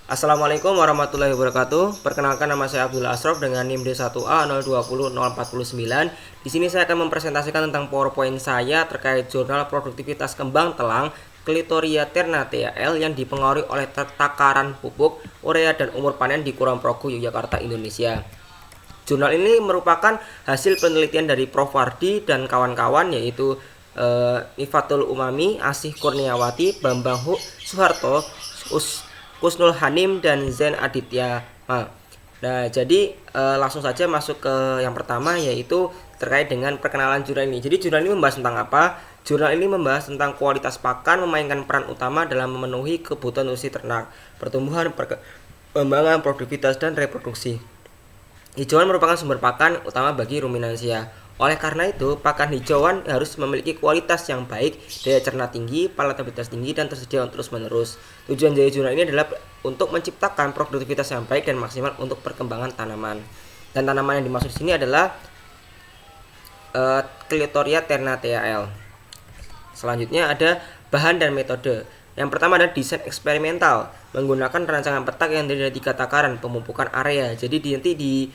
Assalamualaikum warahmatullahi wabarakatuh. Perkenalkan, nama saya Abdullah Asrof dengan NIM D1A020049. Di sini saya akan mempresentasikan tentang PowerPoint saya terkait jurnal produktivitas kembang telang Clitoria ternate AL yang dipengaruhi oleh takaran pupuk, urea dan umur panen di Kulon Progo, Yogyakarta, Indonesia. Jurnal ini merupakan hasil penelitian dari Prof. Wardi dan kawan-kawan, yaitu Nifatul Umami, Asih Kurniawati, Bambang Suharto, Kusnul Hanim dan Zen Aditya. Nah, jadi langsung saja masuk ke yang pertama, yaitu terkait dengan perkenalan jurnal ini. Jadi jurnal ini membahas tentang apa? Jurnal ini membahas tentang kualitas pakan memainkan peran utama dalam memenuhi kebutuhan nutrisi ternak, pertumbuhan, perkembangan, produktivitas dan reproduksi. Hijauan merupakan sumber pakan utama bagi ruminansia. Oleh karena itu, pakan hijauan harus memiliki kualitas yang baik, daya cerna tinggi, palatabilitas tinggi, dan tersedia terus-menerus. Tujuan dari jurnal ini adalah untuk menciptakan produktivitas yang baik dan maksimal untuk perkembangan tanaman. Dan tanaman yang dimaksud di sini adalah Clitoria ternate AL. Selanjutnya ada bahan dan metode. Yang pertama adalah desain eksperimental, menggunakan rancangan petak yang terdiri dari 3 takaran pemupukan area. Jadi nanti di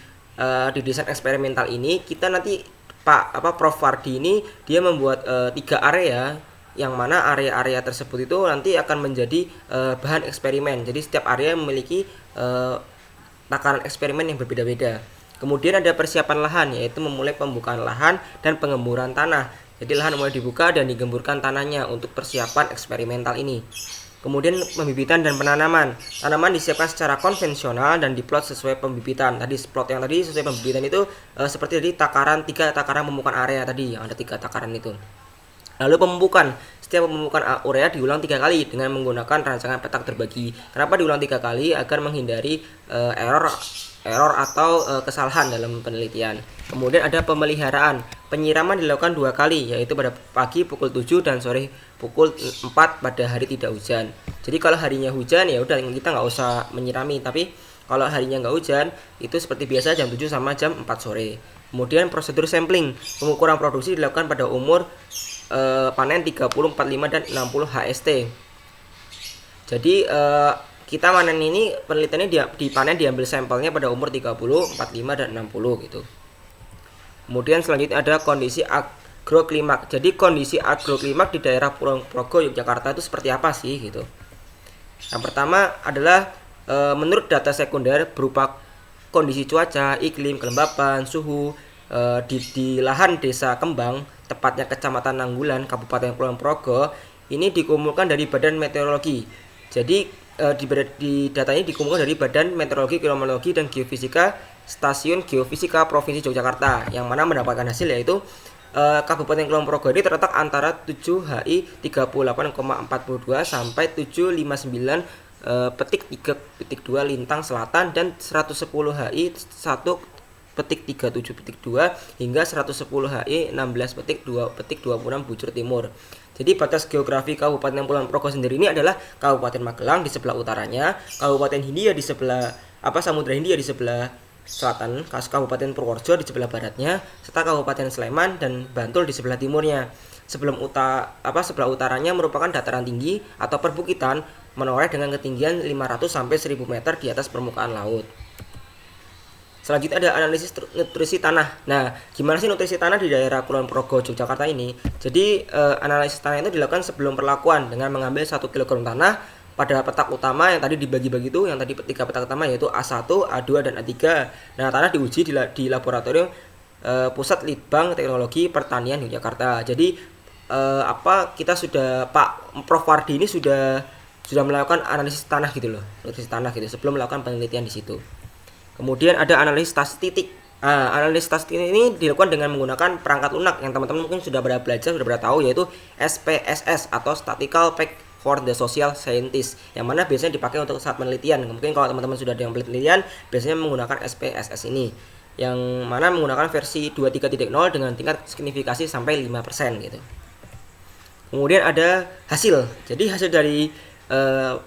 desain eksperimental ini kita nanti Prof. Wardi ini dia membuat 3 area, yang mana area-area tersebut itu nanti akan menjadi bahan eksperimen. Jadi setiap area memiliki takaran eksperimen yang berbeda-beda. Kemudian ada persiapan lahan, yaitu memulai pembukaan lahan dan pengemburan tanah. Jadi lahan mulai dibuka dan digemburkan tanahnya untuk persiapan eksperimental ini. Kemudian pembibitan dan penanaman. Tanaman disiapkan secara konvensional dan diplot sesuai pembibitan. Tadi plot yang tadi sesuai pembibitan itu seperti tadi 3 takaran pemupukan area tadi, yang ada 3 takaran itu. Lalu pemupukan. Setiap pemupukan urea diulang 3 kali dengan menggunakan rancangan petak terbagi. Kenapa diulang 3 kali? Agar menghindari error atau kesalahan dalam penelitian. Kemudian ada pemeliharaan. Penyiraman dilakukan 2 kali, yaitu pada pagi pukul 7 dan sore pukul 4 pada hari tidak hujan. Jadi kalau harinya hujan ya udah kita nggak usah menyirami, tapi kalau harinya nggak hujan itu seperti biasa jam 7 sama jam 4 sore. Kemudian prosedur sampling. Pengukuran produksi dilakukan pada umur panen 30, 45 dan 60 HST. Jadi kita panen ini penelitiannya dipanen diambil sampelnya pada umur 30, 45 dan 60 gitu. Kemudian selanjutnya ada kondisi agroklimak. Jadi kondisi agroklimak di daerah Kulon Progo, Yogyakarta itu seperti apa sih gitu. Yang pertama adalah menurut data sekunder berupa kondisi cuaca, iklim, kelembapan, suhu di lahan desa Kembang, tepatnya Kecamatan Nanggulan, Kabupaten Kulon Progo, ini dikumpulkan dari Badan Meteorologi. Jadi di data ini dikumpulkan dari Badan Meteorologi, Klimatologi dan Geofisika Stasiun Geofisika Provinsi Yogyakarta, yang mana mendapatkan hasil yaitu Kabupaten Kulon Progo ini terletak antara 7 HI 38,42 sampai 759 petik 3,2 lintang selatan dan 110 HI 1,37,2 hingga 110 HI 16 petik 2,26 bujur timur. Jadi batas geografi Kabupaten Kulon Progo sendiri ini adalah Kabupaten Magelang di sebelah utaranya, Kabupaten Hindia di sebelah Samudra Hindia di sebelah selatan, Kabupaten Purworejo di sebelah baratnya, serta Kabupaten Sleman dan Bantul di sebelah timurnya. Sebelah utaranya merupakan dataran tinggi atau perbukitan menoreh dengan ketinggian 500 sampai 1000 meter di atas permukaan laut. Selanjutnya ada analisis nutrisi tanah. Nah, gimana sih nutrisi tanah di daerah Kulon Progo, Yogyakarta ini? Jadi analisis tanah itu dilakukan sebelum perlakuan dengan mengambil 1 kg tanah pada petak utama yang tadi dibagi-bagi itu, yang tadi 3 petak utama yaitu A1, A2 dan A3. Nah, tanah diuji di laboratorium Pusat Litbang Teknologi Pertanian Yogyakarta. Jadi kita sudah Prof. Wardi ini sudah melakukan analisis tanah gitu loh, nutrisi tanah gitu sebelum melakukan penelitian di situ. Kemudian ada analisis statistik. Analisis statistik ini dilakukan dengan menggunakan perangkat lunak yang teman-teman mungkin sudah belajar, sudah tahu, yaitu SPSS atau Statistical Pack for the Social Scientist, yang mana biasanya dipakai untuk saat penelitian. Mungkin kalau teman-teman sudah ada yang penelitian biasanya menggunakan SPSS ini, yang mana menggunakan versi 23.0 dengan tingkat signifikasi sampai 5% gitu. Kemudian ada hasil. Jadi hasil dari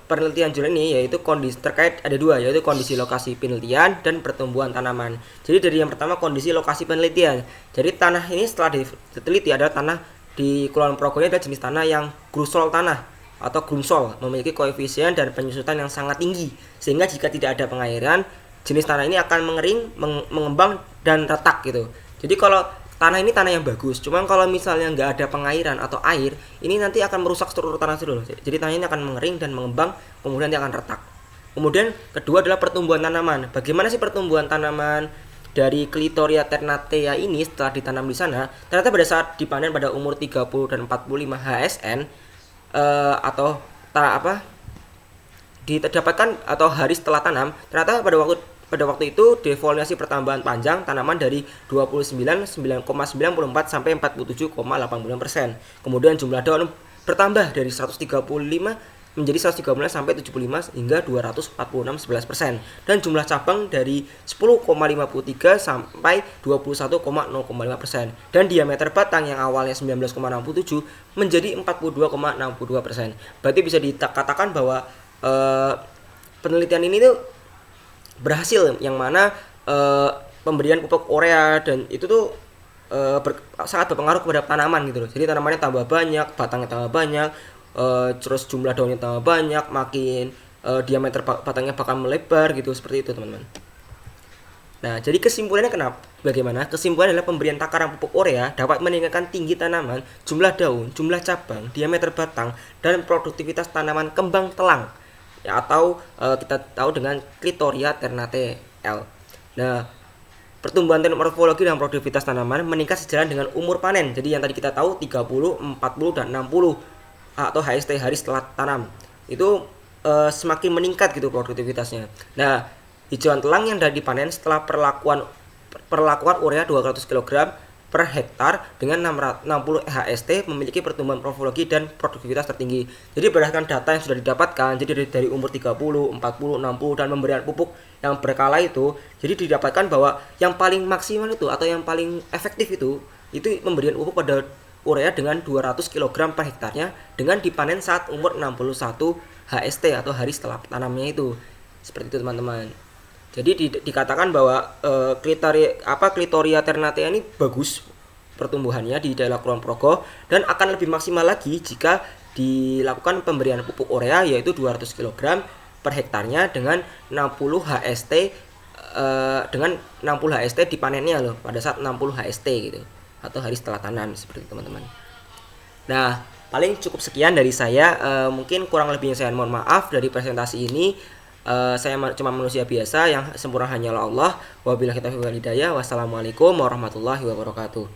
penelitian jurnal ini yaitu kondisi terkait ada 2, yaitu kondisi lokasi penelitian dan pertumbuhan tanaman. Jadi dari yang pertama kondisi lokasi penelitian. Jadi tanah ini setelah diteliti adalah tanah di Kulon Progo ini ada jenis tanah yang grusol tanah. atau grumsol, memiliki koefisien dan penyusutan yang sangat tinggi, sehingga jika tidak ada pengairan, jenis tanah ini akan mengering, mengembang dan retak gitu. Jadi kalau tanah ini tanah yang bagus, cuman kalau misalnya nggak ada pengairan atau air, ini nanti akan merusak struktur tanah dulu. Jadi tanah ini akan mengering dan mengembang, kemudian nanti akan retak. Kemudian kedua adalah pertumbuhan tanaman. Bagaimana sih pertumbuhan tanaman dari Clitoria ternatea ini setelah ditanam di sana? Ternyata pada saat dipanen pada umur 30 dan 45 HSN atau didapatkan atau hari setelah tanam, ternyata pada waktu itu defoliasi pertambahan panjang tanaman dari 29,94 sampai 47,89%. Kemudian jumlah daun bertambah dari 135 menjadi 113 sampai 75 hingga 246,11%, dan jumlah cabang dari 10,53 sampai 21,05%, dan diameter batang yang awalnya 19,67 menjadi 42,62%. Berarti bisa dikatakan bahwa penelitian ini tuh berhasil, yang mana pemberian pupuk urea dan itu tuh sangat berpengaruh kepada tanaman gitu loh. Jadi tanamannya tambah banyak, batangnya tambah banyak, terus jumlah daunnya tambah banyak, makin diameter batangnya bakal melebar gitu, seperti itu teman-teman. Nah, jadi kesimpulannya bagaimana? Kesimpulannya adalah pemberian takaran pupuk urea dapat meningkatkan tinggi tanaman, jumlah daun, jumlah cabang, diameter batang, dan produktivitas tanaman kembang telang, ya, atau kita tahu dengan Clitoria ternatea L. Nah, pertumbuhan morfologi dan produktivitas tanaman meningkat sejalan dengan umur panen. Jadi yang tadi kita tahu 30, 40, dan 60 atau HST hari setelah tanam itu semakin meningkat gitu produktivitasnya. Nah, hijauan telang yang sudah dipanen setelah perlakuan urea 200 kg per hektar dengan 60 HST memiliki pertumbuhan morfologi dan produktivitas tertinggi. Jadi berdasarkan data yang sudah didapatkan, jadi dari umur 30, 40, 60 dan pemberian pupuk yang berkala itu, jadi didapatkan bahwa yang paling maksimal itu atau yang paling efektif itu pemberian pupuk pada urea dengan 200 kg per hektarnya dengan dipanen saat umur 61 HST atau hari setelah tanamnya itu. Seperti itu teman-teman. Jadi dikatakan bahwa Clitoria ternatea ini bagus pertumbuhannya di daerah Kulon Progo, dan akan lebih maksimal lagi jika dilakukan pemberian pupuk urea yaitu 200 kg per hektarnya dengan 60 HST dipanennya loh pada saat 60 HST gitu atau hari setelah tanam, seperti itu teman-teman. Nah, paling cukup sekian dari saya. Mungkin kurang lebihnya saya mohon maaf dari presentasi ini. Saya cuma manusia biasa, yang sempurna hanyalah Allah. Wabillahi taufiq wal hidayah. Wassalamualaikum warahmatullahi wabarakatuh.